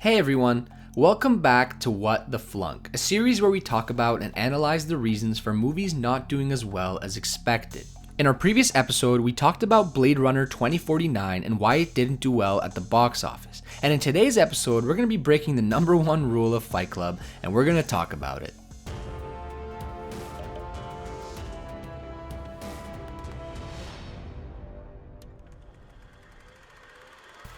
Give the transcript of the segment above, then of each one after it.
Hey everyone, welcome back to What the Flunk, a series where we talk about and analyze the reasons for movies not doing as well as expected. In our previous episode, we talked about Blade Runner 2049 and why it didn't do well at the box office. And in today's episode, we're going to be breaking the number one rule of Fight Club, and we're going to talk about it.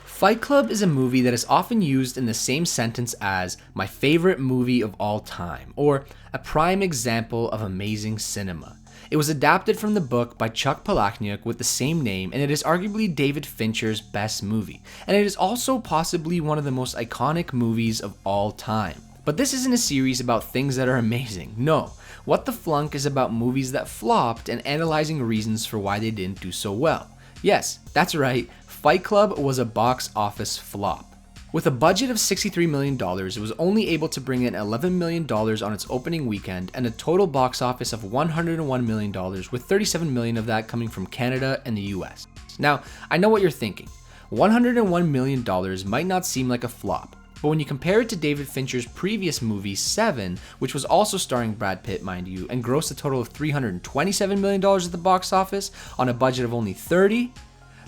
Fight Club is a movie that is often used in the same sentence as my favorite movie of all time, or a prime example of amazing cinema. It was adapted from the book by Chuck Palahniuk with the same name, and it is arguably David Fincher's best movie, and it is also possibly one of the most iconic movies of all time. But this isn't a series about things that are amazing, no. What the Flunk is about movies that flopped and analyzing reasons for why they didn't do so well. Yes, that's right. Fight Club was a box office flop. With a budget of $63 million, it was only able to bring in $11 million on its opening weekend and a total box office of $101 million, with $37 million of that coming from Canada and the US. Now, I know what you're thinking. $101 million might not seem like a flop, but when you compare it to David Fincher's previous movie, Seven, which was also starring Brad Pitt, mind you, and grossed a total of $327 million at the box office on a budget of only $30,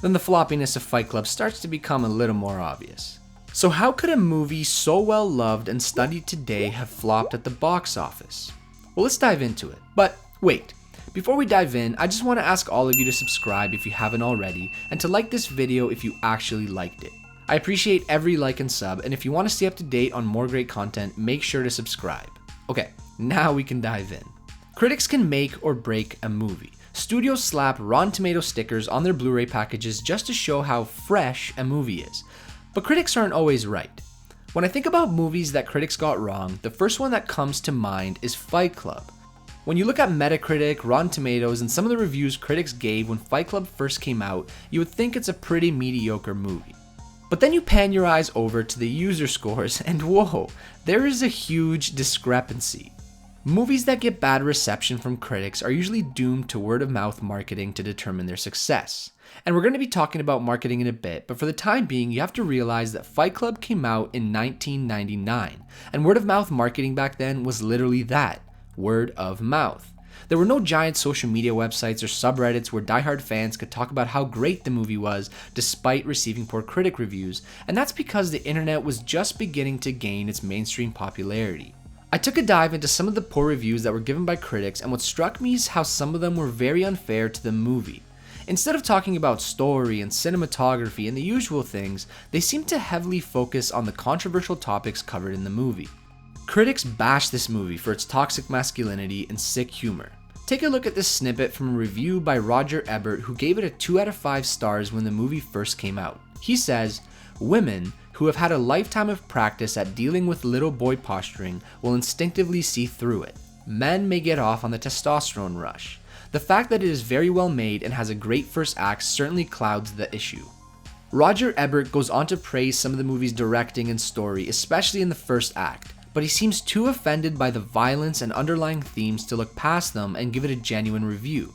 then the floppiness of Fight Club starts to become a little more obvious. So how could a movie so well loved and studied today have flopped at the box office? Well, let's dive into it. But wait, before we dive in, I just want to ask all of you to subscribe if you haven't already, and to like this video if you actually liked it. I appreciate every like and sub, and if you want to stay up to date on more great content, make sure to subscribe. Okay, now we can dive in. Critics can make or break a movie. Studios slap Rotten Tomato stickers on their Blu-ray packages just to show how fresh a movie is. But critics aren't always right. When I think about movies that critics got wrong, the first one that comes to mind is Fight Club. When you look at Metacritic, Rotten Tomatoes, and some of the reviews critics gave when Fight Club first came out, you would think it's a pretty mediocre movie. But then you pan your eyes over to the user scores and whoa, there is a huge discrepancy. Movies that get bad reception from critics are usually doomed to word-of-mouth marketing to determine their success. And we're going to be talking about marketing in a bit, but for the time being, you have to realize that Fight Club came out in 1999, and word-of-mouth marketing back then was literally that, word of mouth. There were no giant social media websites or subreddits where diehard fans could talk about how great the movie was despite receiving poor critic reviews, and that's because the internet was just beginning to gain its mainstream popularity. I took a dive into some of the poor reviews that were given by critics, and what struck me is how some of them were very unfair to the movie. Instead of talking about story and cinematography and the usual things, they seemed to heavily focus on the controversial topics covered in the movie. Critics bashed this movie for its toxic masculinity and sick humor. Take a look at this snippet from a review by Roger Ebert, who gave it a 2 out of 5 stars when the movie first came out. He says, "Women who have had a lifetime of practice at dealing with little boy posturing will instinctively see through it. Men may get off on the testosterone rush. The fact that it is very well made and has a great first act certainly clouds the issue." Roger Ebert goes on to praise some of the movie's directing and story, especially in the first act, but he seems too offended by the violence and underlying themes to look past them and give it a genuine review.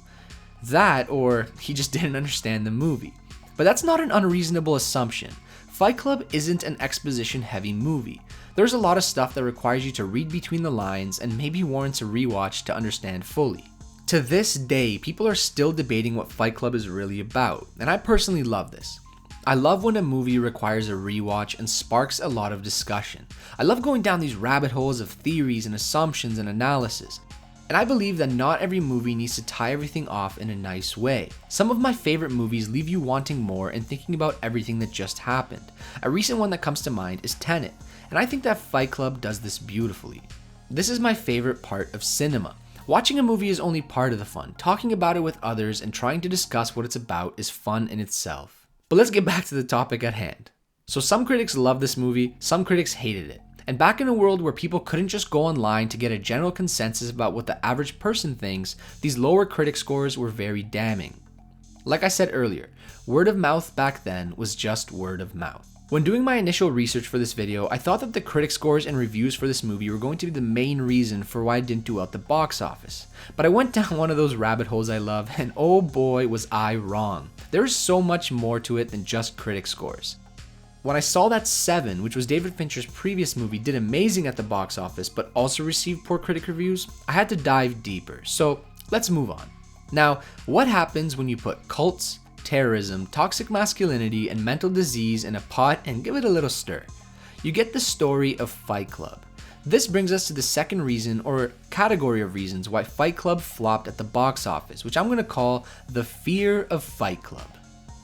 That, or he just didn't understand the movie. But that's not an unreasonable assumption. Fight Club isn't an exposition-heavy movie. There's a lot of stuff that requires you to read between the lines and maybe warrants a rewatch to understand fully. To this day, people are still debating what Fight Club is really about, and I personally love this. I love when a movie requires a rewatch and sparks a lot of discussion. I love going down these rabbit holes of theories and assumptions and analysis. And I believe that not every movie needs to tie everything off in a nice way. Some of my favorite movies leave you wanting more and thinking about everything that just happened. A recent one that comes to mind is Tenet, and I think that Fight Club does this beautifully. This is my favorite part of cinema. Watching a movie is only part of the fun. Talking about it with others and trying to discuss what it's about is fun in itself. But let's get back to the topic at hand. So some critics loved this movie, some critics hated it. And back in a world where people couldn't just go online to get a general consensus about what the average person thinks, these lower critic scores were very damning. Like I said earlier, word of mouth back then was just word of mouth. When doing my initial research for this video, I thought that the critic scores and reviews for this movie were going to be the main reason for why it didn't do well at the box office. But I went down one of those rabbit holes I love, and oh boy was I wrong. There is so much more to it than just critic scores. When I saw that Seven, which was David Fincher's previous movie, did amazing at the box office but also received poor critic reviews, I had to dive deeper. So let's move on. Now, what happens when you put cults, terrorism, toxic masculinity, and mental disease in a pot and give it a little stir? You get the story of Fight Club. This brings us to the second reason, or category of reasons, why Fight Club flopped at the box office, which I'm going to call the fear of Fight Club.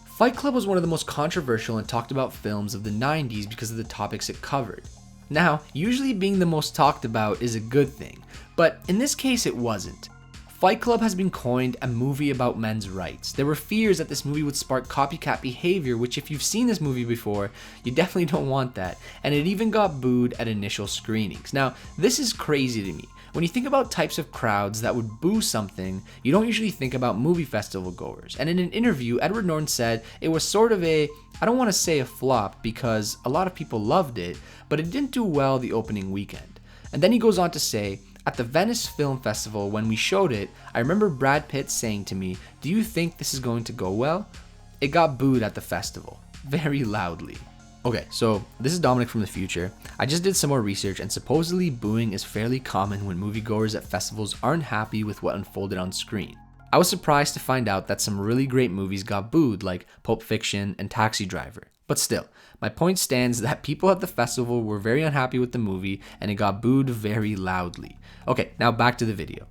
Fight Club was one of the most controversial and talked about films of the 90s because of the topics it covered. Now, usually being the most talked about is a good thing, but in this case it wasn't. Fight Club has been coined a movie about men's rights. There were fears that this movie would spark copycat behavior, which if you've seen this movie before, you definitely don't want that, and it even got booed at initial screenings. Now, this is crazy to me. When you think about types of crowds that would boo something, you don't usually think about movie festival goers. And in an interview, Edward Norton said it was sort of I don't want to say a flop because a lot of people loved it, but it didn't do well the opening weekend. And then he goes on to say, at the Venice Film Festival, when we showed it, I remember Brad Pitt saying to me, "Do you think this is going to go well?" It got booed at the festival, very loudly. Okay, so this is Dominic from the future. I just did some more research, and supposedly booing is fairly common when moviegoers at festivals aren't happy with what unfolded on screen. I was surprised to find out that some really great movies got booed, like Pulp Fiction and Taxi Driver. But still, my point stands that people at the festival were very unhappy with the movie, and it got booed very loudly. Okay, now back to the video.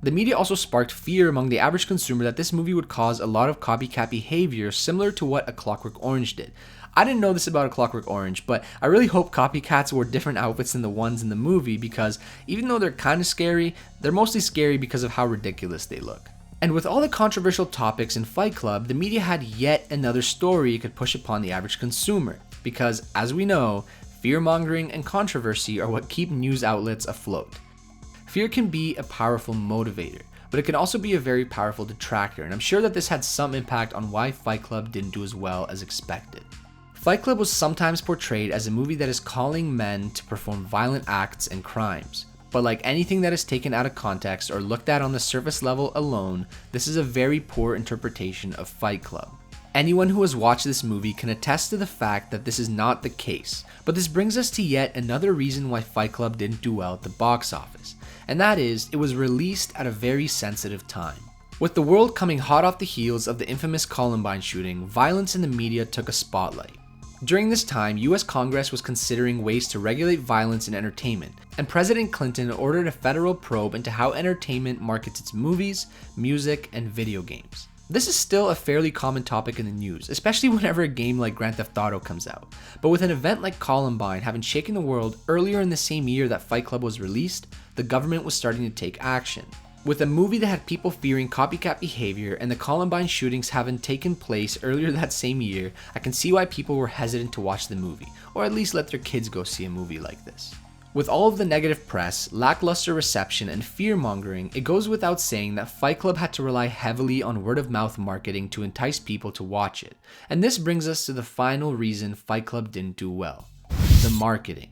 The media also sparked fear among the average consumer that this movie would cause a lot of copycat behavior similar to what A Clockwork Orange did. I didn't know this about A Clockwork Orange, but I really hope copycats wore different outfits than the ones in the movie because even though they're kind of scary, they're mostly scary because of how ridiculous they look. And with all the controversial topics in Fight Club, the media had yet another story it could push upon the average consumer. Because, as we know, fear-mongering and controversy are what keep news outlets afloat. Fear can be a powerful motivator, but it can also be a very powerful detractor, and I'm sure that this had some impact on why Fight Club didn't do as well as expected. Fight Club was sometimes portrayed as a movie that is calling men to perform violent acts and crimes. But like anything that is taken out of context or looked at on the surface level alone, this is a very poor interpretation of Fight Club. Anyone who has watched this movie can attest to the fact that this is not the case, but this brings us to yet another reason why Fight Club didn't do well at the box office, and that is, it was released at a very sensitive time. With the world coming hot off the heels of the infamous Columbine shooting, violence in the media took a spotlight. During this time, US Congress was considering ways to regulate violence in entertainment, and President Clinton ordered a federal probe into how entertainment markets its movies, music, and video games. This is still a fairly common topic in the news, especially whenever a game like Grand Theft Auto comes out. But with an event like Columbine having shaken the world earlier in the same year that Fight Club was released, the government was starting to take action. With a movie that had people fearing copycat behavior and the Columbine shootings having taken place earlier that same year, I can see why people were hesitant to watch the movie, or at least let their kids go see a movie like this. With all of the negative press, lackluster reception, and fear-mongering, it goes without saying that Fight Club had to rely heavily on word-of-mouth marketing to entice people to watch it. And this brings us to the final reason Fight Club didn't do well: the marketing.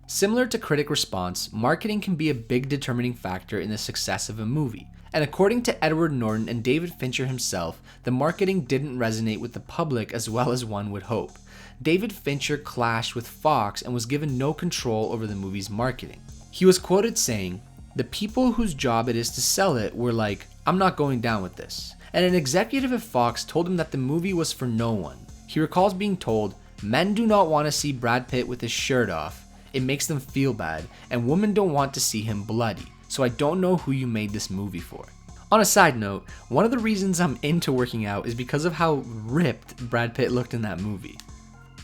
Similar to critic response, marketing can be a big determining factor in the success of a movie. And according to Edward Norton and David Fincher himself, the marketing didn't resonate with the public as well as one would hope. David Fincher clashed with Fox and was given no control over the movie's marketing. He was quoted saying, "The people whose job it is to sell it were like, I'm not going down with this." And an executive at Fox told him that the movie was for no one. He recalls being told, "Men do not want to see Brad Pitt with his shirt off. It makes them feel bad, and women don't want to see him bloody, so I don't know who you made this movie for." On a side note, one of the reasons I'm into working out is because of how ripped Brad Pitt looked in that movie.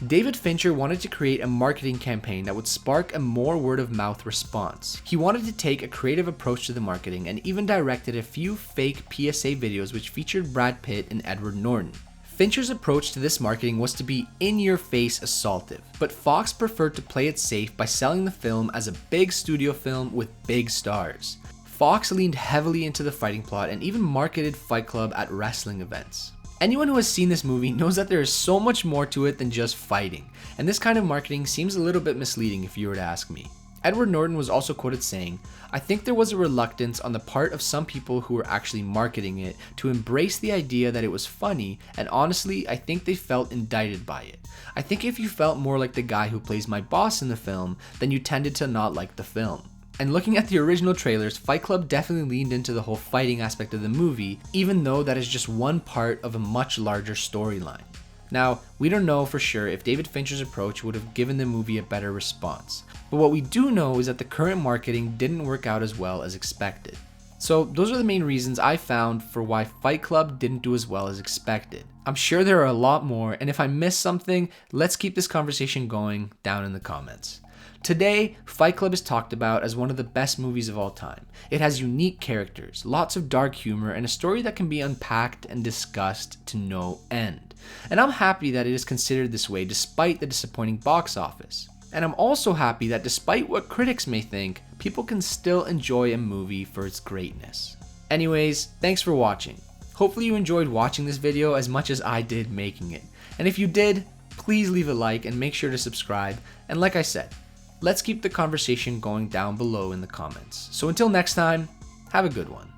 David Fincher wanted to create a marketing campaign that would spark a more word-of-mouth response. He wanted to take a creative approach to the marketing and even directed a few fake PSA videos which featured Brad Pitt and Edward Norton. Fincher's approach to this marketing was to be in-your-face assaultive, but Fox preferred to play it safe by selling the film as a big studio film with big stars. Fox leaned heavily into the fighting plot and even marketed Fight Club at wrestling events. Anyone who has seen this movie knows that there is so much more to it than just fighting, and this kind of marketing seems a little bit misleading if you were to ask me. Edward Norton was also quoted saying, "I think there was a reluctance on the part of some people who were actually marketing it to embrace the idea that it was funny, and honestly, I think they felt indicted by it. I think if you felt more like the guy who plays my boss in the film, then you tended to not like the film." And looking at the original trailers, Fight Club definitely leaned into the whole fighting aspect of the movie, even though that is just one part of a much larger storyline. Now, we don't know for sure if David Fincher's approach would have given the movie a better response, but what we do know is that the current marketing didn't work out as well as expected. So those are the main reasons I found for why Fight Club didn't do as well as expected. I'm sure there are a lot more, and if I missed something, let's keep this conversation going down in the comments. Today, Fight Club is talked about as one of the best movies of all time. It has unique characters, lots of dark humor, and a story that can be unpacked and discussed to no end. And I'm happy that it is considered this way despite the disappointing box office. And I'm also happy that despite what critics may think, people can still enjoy a movie for its greatness. Anyways, thanks for watching. Hopefully you enjoyed watching this video as much as I did making it. And if you did, please leave a like and make sure to subscribe. And like I said, let's keep the conversation going down below in the comments. So until next time, have a good one.